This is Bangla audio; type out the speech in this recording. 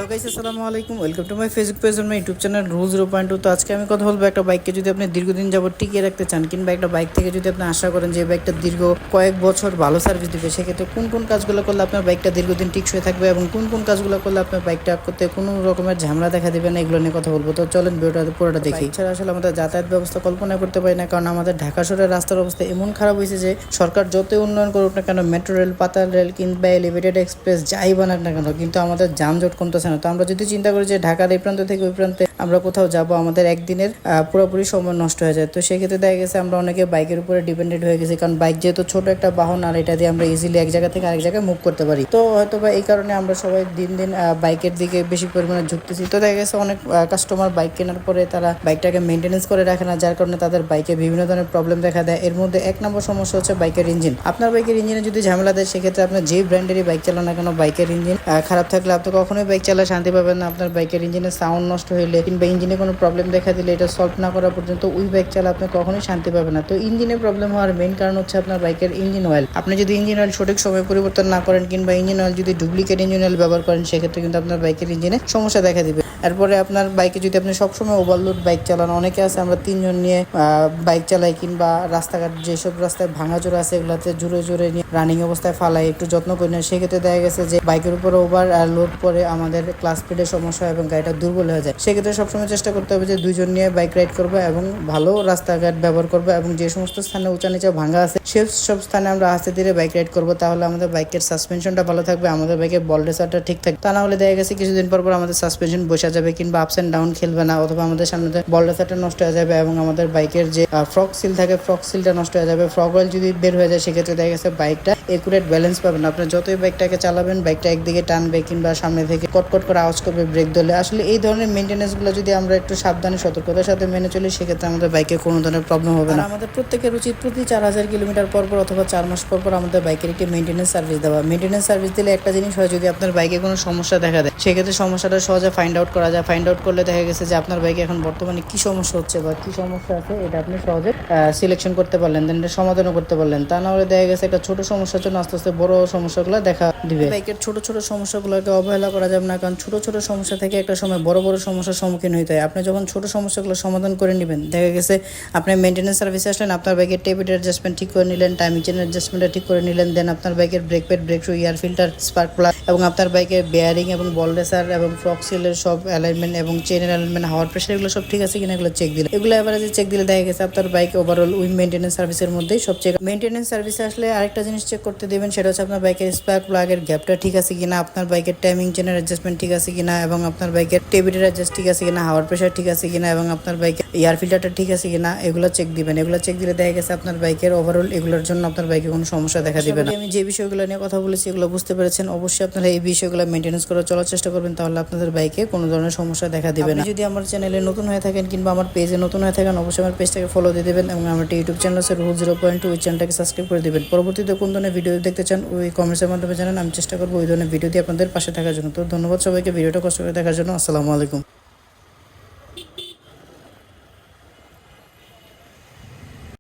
হ্যালো গাইস, আসসালামু আলাইকুম। Welcome to my Facebook page আর মাই ইউটিউব চ্যানেল রুল 0.2। তো আজকে আমি কথা বলবো একটা বাইককে যদি আপনি দীর্ঘদিন যাবত টিকিয়ে রাখতে চান, কিংবা একটা বাইক থেকে যদি আপনি আশা করেন যে বাইকটা দীর্ঘ কয়েক বছর ভালো সার্ভিস দিবে, সেক্ষেত্রে কোন কোন কাজগুলো করলে আপনার বাইকটা দীর্ঘদিন টিকসই থাকবে এবং কোন কোন কাজগুলো করলে আপনার বাইকটা করতে কোনো রকমের ঝামেলা দেখা দিবে না, এগুলো নিয়ে কথা বলবো। তো চলেন ভিডিওটা পুরোটা দেখি। এছাড়া আসলে আমাদের যাতায়াত ব্যবস্থা কল্পনা করতে পারি না, কারণ আমাদের ঢাকা শহরের রাস্তার অবস্থা এমন খারাপ হয়েছে যে সরকার যতই উন্নয়ন করুক না কেন, মেট্রো রেল, পাতাল রেল কিংবা এলিভেটেড এক্সপ্রেস যাই বানাক না কেন, কিন্তু আমাদের যানজট কমতেছে না। তো আমরা যদি চিন্তা করি যে ঢাকার এই প্রান্ত থেকে ওই প্রান্তে আমরা কোথাও যাব, আমাদের একদিনের পুরোপুরি সময় নষ্ট হয়ে যায়। তো সেক্ষেত্রে দেখা গেছে আমরা অনেকে বাইকের উপরে ডিপেন্ডেন্ট হয়ে গেছি, কারণ বাইক যেহেতু ছোট একটা বাহন, আর এটা দিয়ে আমরা ইজিলি এক জায়গা থেকে আরেক জায়গায় মুভ করতে পারি। তো হয়তো বা এই কারণে আমরা সবাই দিন দিন বাইকের দিকে বেশি পরিমাণে ঝুঁকতেছি। তো দেখা গেছে অনেক কাস্টমার বাইক কেনার পরে তারা বাইকটাকে মেনটেনেন্স করে রাখে না, যার কারণে তাদের বাইকে বিভিন্ন ধরনের প্রবলেম দেখা দেয়। এর মধ্যে এক নম্বর সমস্যা হচ্ছে বাইকের ইঞ্জিন। আপনার বাইকের ইঞ্জিনে যদি ঝামেলা দেয়, সেক্ষেত্রে আপনার যে ব্র্যান্ডেরই বাইক চালান না কেন, বাইকের ইঞ্জিন খারাপ থাকলে আপনি কখনোই বাইক চালায় শান্তি পাবেন না। আপনার বাইকের ইঞ্জিনের সাউন্ড নষ্ট হইলে কিংবা ইঞ্জিনে কোনো প্রবলেম দেখা দিলে, এটা সলভ না করা পর্যন্ত ওই বাইক চালা আপনি কখনোই শান্তি পাবেন না। তো ইঞ্জিনে প্রবলেম হওয়ার মেইন কারণ হচ্ছে আপনার বাইকের ইঞ্জিন অয়েল। আপনি যদি ইঞ্জিন অয়েল সঠিক সময় পরিবর্তন না করেন কিংবা ইঞ্জিন অয়েল যদি ডুপ্লিকেট ইঞ্জিন অয়েল ব্যবহার করেন, সেক্ষেত্রে কিন্তু আপনার বাইকের ইঞ্জিনে সমস্যা দেখা দিবে। এরপরে আপনার বাইকে যদি আপনি সবসময় ওভারলোড বাইক চালান, অনেকে আছে আমরা তিনজন নিয়ে বাইক চালাই, কিংবা রাস্তাঘাট যেসব রাস্তায় ভাঙাচোরা আছে এগুলাতে জোরে জোরে নিয়ে রানিং অবস্থায় ফালাই, একটু যত্ন করি না, সেক্ষেত্রে দেখা গেছে যে বাইকের উপরে ওভার লোড পরে আমাদের ক্লাস স্পিডের সমস্যা এবং গাড়িটা দুর্বল হয়ে যায়। সেক্ষেত্রে সবসময় চেষ্টা করতে হবে যে দুইজন নিয়ে বাইক রাইড করবো এবং ভালো রাস্তাঘাট ব্যবহার করবো, এবং যে সমস্ত স্থানে উঁচা নিচা ভাঙা আছে সব স্থানে আমরা আস্তে ধীরে বাইক রাইড করবো। তাহলে আমাদের বাইকের সাসপেনশনটা ভালো থাকবে, আমাদের বাইকের বল রেসারটা ঠিক থাকবে। তা না হলে দেখা গেছে কিছুদিন পর আমাদের সাসপেনশন বসে যাবে কিংবা আপস এন্ড ডাউন খেলবে না, অথবা আমাদের সামনে বল রেসারটা নষ্ট হয়ে যাবে এবং আমাদের বাইকের যে ফ্রক সিল থাকে ফ্রক সিলটা নষ্ট হয়ে যাবে। ফ্রক অয়েল যদি বের হয়ে যায়, সেক্ষেত্রে দেখা গেছে বাইকটা একুরেট ব্যালেন্স পাবে না। আপনার যতই বাইকটাকে চালাবেন, বাইকটা একদিকে টানবে কিংবা সামনে থেকে কটকট করে আওয়াজ করবে ব্রেক ধরলে। আসলে এই ধরনের মেনটেন্যান্স গুলো যদি আমরা একটু সাবধানে সতর্কতার সাথে মেনে চলি, সেক্ষেত্রে আমাদের বাইকে কোনো ধরনের প্রবলেম হবে না। আমাদের প্রত্যেকের উচিত প্রতি 4000 কিলোমিটার পর অথবা 4 মাস পর আমাদের বাইকের একটি মেনটেন্যান্স সার্ভিস দেওয়া। মেনটেন্যান্স সার্ভিস দিলে একটা জিনিস হয়, যদি আপনার বাইকে কোনো সমস্যা দেখা দেয়, সেক্ষেত্রে সমস্যাটা সহজে ফাইন্ড আউট করা যায়। ফাইন্ড আউট করলে দেখা গেছে যে আপনার বাইকে এখন বর্তমানে কি সমস্যা হচ্ছে বা কি সমস্যা আছে, এটা আপনি সহজে সিলেকশন করতে পারলেন, দেন এটা সমাধানও করতে পারলেন। তা না হলে দেখা গেছে একটা ছোট সমস্যার জন্য আস্তে আস্তে বড় সমস্যাগুলো দেখা দিবে। বাইকের ছোট ছোট সমস্যাগুলোকে অবহেলা করা যাবে না, কারণ ছোট ছোট সমস্যা থেকে একটা সময় বড় বড় সমস্যার সম্মুখীন হইতে হয়। আপনি যখন ছোট সমস্যাগুলো সমাধান করে নেবেন, দেখা গেছে আপনি মেনটেন্যান্স সার্ভিসে আসলেন, আপনার বাইকের টেবিলের অ্যাডজাস্টমেন্ট ঠিক করে নিলেন, টাইমিং চেনের অ্যাডজাস্টমেন্টটা ঠিক করে নিলেন, দেন আপনার বাইকের brake pad, brake shoe, air filter, spark plug এবং আপনার বাইকের বেয়ারিং এবং বল রেসার এবং ফ্রক সিলের সব অ্যালাইনমেন্ট এবং চেনের অ্যালাইনমেন্ট, হাওয়ার প্রেশার, এগুলো সব ঠিক আছে কিনা এগুলো চেক দিলে, এগুলো এভারেজে চেক দিলে দেখা গেছে আপনার বাইক ওভারঅল উইথ মেনটেন্যান্স সার্ভিসের মধ্যেই সব চেক। মেনটেন্যান্স সার্ভিসে আসলে আরেকটা জিনিস চেক করতে দেবেন, সেটা হচ্ছে আপনার বাইকের স্পার্ক প্লাগের গ্যাপটা ঠিক আছে কিনা, আপনার বাইকের টাইমিং চেনের অ্যাডজাস্টমেন্ট ঠিক আছে কিনা, এবং আপনার বাইকের টেবিলের অ্যাডজাস্ট ঠিক আছে কিনা, হাওয়ার প্রেশার ঠিক আছে কিনা, এবং আপনার বাইকের এয়ার ফিল্টারটা ঠিক আছে কিনা, এগুলো চেক দিবেন। এগুলো চেক দিলে দেখা গেছে আপনার বাইকের ওভারঅল এগুলোর জন্য আপনার বাইকে কোনো সমস্যা দেখা দিবে না। আমি যে বিষয়গুলো নিয়ে কথা বলেছি এগুলো বুঝতে পেরেছেন। অবশ্যই আপনারা এই বিষয়গুলো মেনটেন্যান্স করে চলার চেষ্টা করবেন, তাহলে আপনাদের বাইকে কোনো ধরনের সমস্যা দেখা দিবে না। যদি আমার চ্যানেলে নতুন হয়ে থাকেন কিংবা আমার পেজে নতুন হয়ে থাকেন, অবশ্যই আমার পেজটাকে ফলো দিয়ে দেবেন এবং আমার ইউটিউব চ্যানেল আছে রুল 0.2, ওই চ্যানেলটাকে সাবস্ক্রাইব করে দিবেন। পরবর্তীতে কোন ধরনের ভিডিও দেখতে চান ওই কমেন্টসের মাধ্যমে জানান, আমি চেষ্টা করবো ওই ধরনের ভিডিও দিয়ে আপনাদের পাশে থাকার জন্য। তো ধন্যবাদ সবাইকে ভিডিওটা কষ্ট করে দেখার জন্য। আসসালামু আলাইকুম।